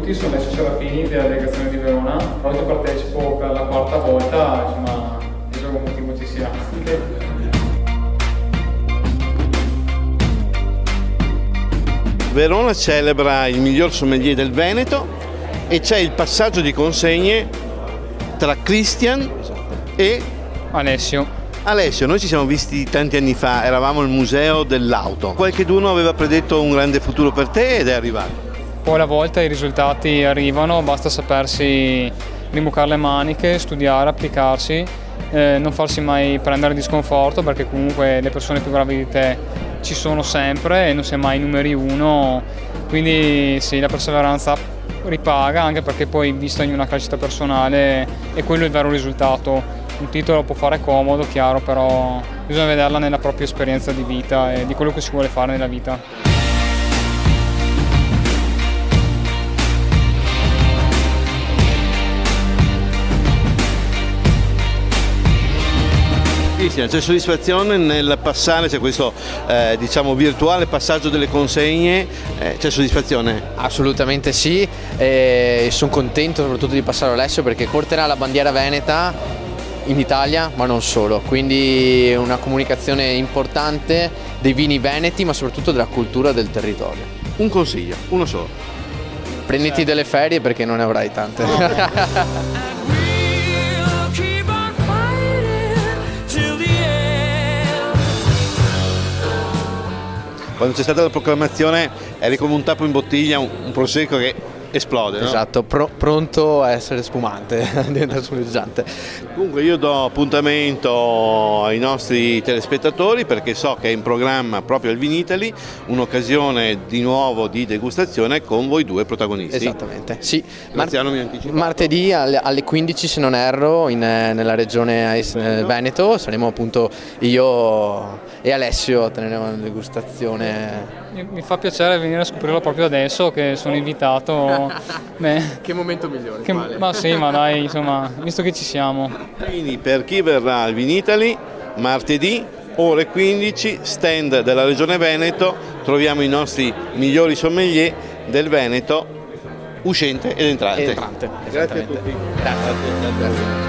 tutti, sono Alessio Serafini della delegazione di Verona. Oggi partecipo per la quarta volta, insomma, il gioco motivo ci sia. Verona celebra il miglior sommelier del Veneto e c'è il passaggio di consegne tra Christian e Alessio. Alessio. Noi ci siamo visti tanti anni fa, eravamo al museo dell'auto. Qualcheduno aveva predetto un grande futuro per te ed è arrivato. Poi alla volta i risultati arrivano, basta sapersi rimboccare le maniche, studiare, applicarsi, non farsi mai prendere di sconforto, perché comunque le persone più brave di te ci sono sempre e non sei mai numeri uno, quindi sì, la perseveranza ripaga, anche perché poi visto in una crescita personale è quello il vero risultato. Un titolo può fare comodo, chiaro, però bisogna vederla nella propria esperienza di vita e di quello che si vuole fare nella vita. Cristian, c'è soddisfazione nel passare, c'è questo diciamo virtuale passaggio delle consegne, c'è soddisfazione? Assolutamente sì, sono contento soprattutto di passare Alessio perché porterà la bandiera veneta in Italia, ma non solo, quindi una comunicazione importante dei vini veneti, ma soprattutto della cultura del territorio. Un consiglio, uno solo. Prenditi delle ferie perché non ne avrai tante. Quando c'è stata la proclamazione eri come un tappo in bottiglia, un prosecco che esplode, no? Esatto, pronto a essere spumante, diventa spumeggiante. Comunque io do appuntamento ai nostri telespettatori perché so che è in programma proprio al Vinitaly un'occasione di nuovo di degustazione con voi due protagonisti. Esattamente, sì. Graziano mi anticipa. Martedì alle 15 se non erro nella regione Veneto saremo appunto io e Alessio a tenere una degustazione. Mi fa piacere venire a scoprirlo proprio adesso che sono invitato. Beh, Che momento migliore? ma sì, ma dai, insomma, visto che ci siamo. Quindi per chi verrà al Vinitaly, martedì ore 15, stand della Regione Veneto, troviamo i nostri migliori sommelier del Veneto, uscente ed entrante. Entrante. Grazie a tutti. Grazie.